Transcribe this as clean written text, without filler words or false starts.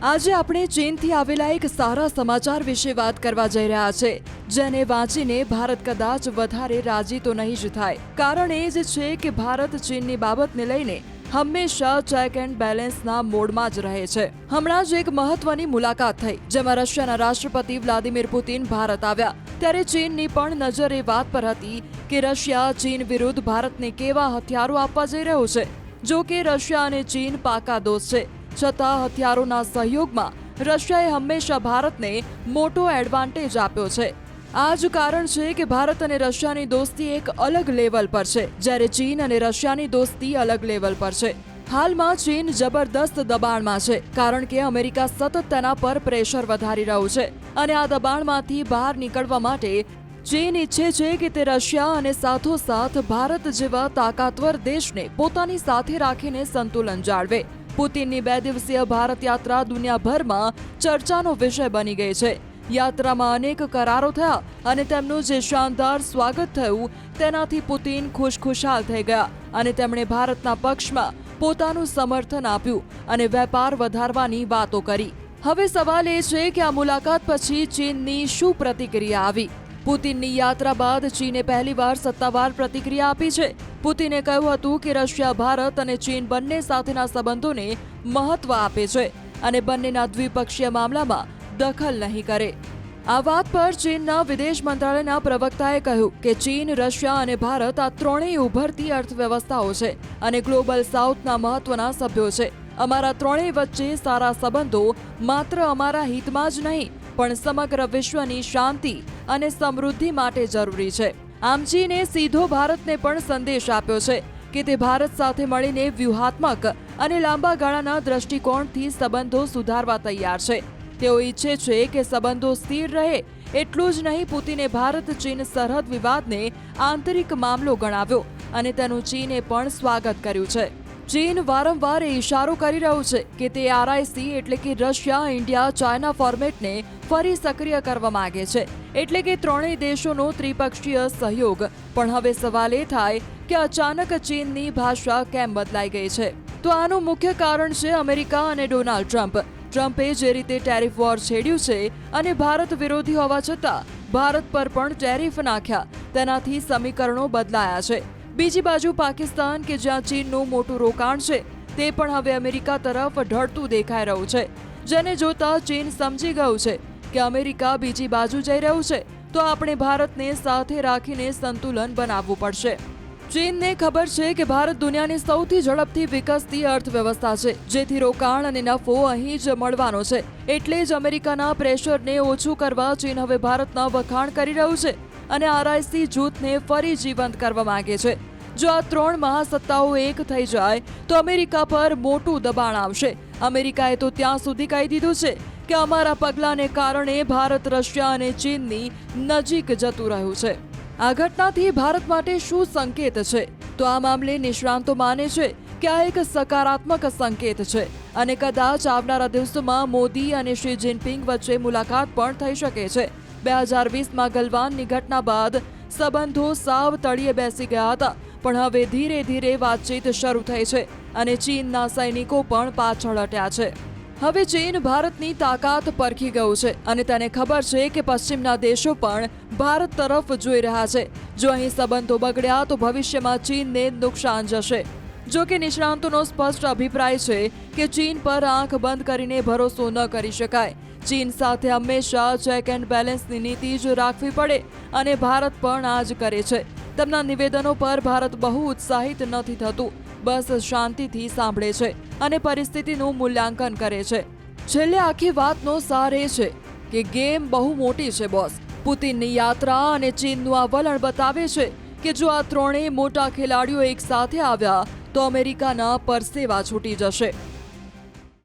આજે આપણે ચીનથી આવેલા એક સારા સમાચાર વિશે વાત કરવા જઈ રહ્યા છે, જેને વાંચીને ભારત કદાચ વધારે રાજી તો નહીં જ થાય. કારણ એ જ છે કે ભારત ચીનની બાબતને લઈને હંમેશા ચેક એન્ડ બેલેન્સના મોડમાં જ રહે છે. હમણાં જ એક મહત્વની મુલાકાત થઈ, જેમાં રશિયાના રાષ્ટ્રપતિ વ્લાદિમીર પુતિન ભારત આવ્યા. ત્યારે ચીનની પણ નજર એ વાત પર હતી કે રશિયા ચીન વિરુદ્ધ ભારતને કેવા હથિયારો આપવા જઈ રહ્યો છે. જો કે રશિયા અને ચીન પાકા દોસ્ત છે, છતાં હથિયારોના સહયોગમાં રશિયાએ હંમેશા ભારતને મોટો એડવાન્ટેજ આપ્યો છે. આ જ કારણ છે કે ભારત અને રશિયાની દોસ્તી એક અલગ લેવલ પર છે, જ્યારે ચીન અને રશિયાની દોસ્તી અલગ લેવલ પર છે. હાલમાં ચીન જબરદસ્ત દબાણમાં છે, કારણ કે અમેરિકા સતત તેના પર પ્રેશર વધારી રહ્યું છે અને આ દબાણમાંથી બહાર નીકળવા માટે ચીન ઈચ્છે છે કે તે રશિયા અને સાથોસાથ ભારત જેવા તાકાતવર દેશને પોતાની સાથે રાખીને સંતુલન જાળવે. પુતિનની 2 દિવસીય ભારત યાત્રા દુનિયાભરમાં ચર્ચાનો વિષય બની ગઈ છે. યાત્રામાં અનેક કરારો થયા અને તેમનું જે શાનદાર સ્વાગત થયું તેનાથી પુતિન ખુશખુશાલ થઈ ગયા અને તેમણે ભારતના પક્ષમાં પોતાનું સમર્થન આપ્યું અને વેપાર વધારવાની વાતો કરી. હવે સવાલ એ છે કે આ મુલાકાત પછી ચીનની શું પ્રતિક્રિયા આવી. પુતિનની યાત્રા બાદ ચીને પહેલીવાર સત્તાવાર પ્રતિક્રિયા આપી છે. પુતિને કહ્યું હતું કે રશિયા ભારત અને ચીન બંને સાથેના સંબંધોને મહત્વ આપે છે અને બંનેના દ્વિપક્ષીય મામલામાં દખલ નહીં કરે. આ વાત પર ચીનના વિદેશ મંત્રાલયના પ્રવક્તાએ કહ્યું કે ચીન, રશિયા અને ભારત આ ત્રણેય ઉભરતી અર્થવ્યવસ્થાઓ છે અને ગ્લોબલ સાઉથના મહત્વના સભ્યો છે. અમારા ત્રણેય વચ્ચે સારા સંબંધો માત્ર અમારા હિતમાં જ નહીં, પણ સમગ્ર વિશ્વની શાંતિ અને સમૃદ્ધિ માટે જરૂરી છે. આમ ચીને સીધો ભારતને પણ સંદેશ આપ્યો છે કે તે ભારત સાથે મળીને વ્યૂહાત્મક અને લાંબા ગાળાના દ્રષ્ટિકોણથી સંબંધો સુધારવા તૈયાર છે. તેઓ ઈચ્છે છે કે સંબંધો સ્થિર રહે. એટલું જ નહીં, પુતિને ભારત ચીન સરહદ વિવાદને આંતરિક મામલો ગણાવ્યો અને તેનું ચીને પણ સ્વાગત કર્યું છે. ચીન વારંવાર એ ઇશારો કરી રહ્યું છે કે તે RIC એટલે કે રશિયા, ઇન્ડિયા, ચાઇના ફોર્મેટને ફરી સક્રિય કરવા માંગે છે, એટલે કે ત્રણેય દેશોનો ત્રિપક્ષીય સહયોગ. પણ હવે સવાલ એ થાય કે અચાનક ચીનની ભાષા કેમ બદલાઈ ગઈ છે. તો આનું મુખ્ય કારણ છે અમેરિકા અને ડોનાલ્ડ ટ્રમ્પ. ટ્રમ્પે જે રીતે ટેરિફ વોર છેડ્યું છે અને ભારત વિરોધી હોવા છતાં ભારત પર પણ ટેરિફ નાખ્યા, તેનાથી સમીકરણો બદલાયા છે. બીજી બાજુ પાકિસ્તાન, કે જ્યાં ચીનનું મોટું રોકાણ છે, તે પણ હવે અમેરિકા તરફ ઢળતું દેખાઈ રહ્યું છે, જેને જોતા ચીન સમજી ગયું છે કે અમેરિકા બીજી બાજુ જઈ રહ્યું છે, તો આપણે ભારતને સાથે રાખીને સંતુલન બનાવવું પડશે. ચીનને ખબર છે કે ભારત દુનિયાની સૌથી ઝડપથી વિકસતી અર્થવ્યવસ્થા છે, જેથી રોકાણ અને નફો અહીં જ મળવાનો છે. એટલે જ અમેરિકાના પ્રેશરને ઓછું કરવા ચીન હવે ભારતના વખાણ કરી રહ્યું છે અને RIC જૂથને ફરી જીવંત કરવા માંગે છે. જો આ ત્રણ મહાસત્તાઓ એક થઈ જાય તો અમેરિકા પર મોટું દબાણ આવશે. અમેરિકાએ તો ત્યાં સુધી કહી દીધું છે કે અમારા પગલાંને કારણે ભારત રશિયા અને ચીનની નજીક જતું રહ્યું છે. આ ઘટનાથી ભારત માટે શું સંકેત છે? તો આ મામલે નિષ્ણાંતો માને છે કે આ એક સકારાત્મક સંકેત છે અને કદાચ આવનારા દિવસોમાં મોદી અને શી જિનપિંગ વચ્ચે મુલાકાત પણ થઈ શકે છે. 2020માં ગલવાનની ઘટના બાદ સંબંધો સાવ તળિયે બેસી ગયા હતા, પણ હવે ધીરે ધીરે વાતચીત શરૂ થઈ છે અને ચીનના સૈનિકો પણ પાછળ હટ્યા છે. હવે ચીન ભારતની તાકાત પરખી ગયું છે અને તેને ખબર છે કે પશ્ચિમના દેશો પણ ભારત તરફ જોઈ રહ્યા છે. જો અહીં સંબંધો બગડ્યા તો ભવિષ્યમાં ચીનને નુકસાન જશે. જો કે નિષ્ણાંતોનો સ્પષ્ટ અભિપ્રાય છે કે ચીન પર આંખ બંધ કરીને ભરોસો ન કરી શકાય. ચીન સાથે હંમેશા ચેક એન્ડ બેલેન્સની નીતિ જ રાખવી પડે અને ભારત પણ આ જ કરે છે. તેમના નિવેદનો પર ભારત બહુ ઉત્સાહિત નથી થતું, બસ શાંતિથી સાંભળે છે અને પરિસ્થિતિનું મૂલ્યાંકન કરે છે. છેલ્લે આખી વાતનો સાર એ છે કે ગેમ બહુ મોટી છે બોસ. પુતિનની યાત્રા અને ચીનનું આ વલણ બતાવે છે કે જો આ ત્રણેય મોટા ખેલાડીઓ એક સાથે આવ્યા તો અમેરિકાના પરસેવા છૂટી જશે.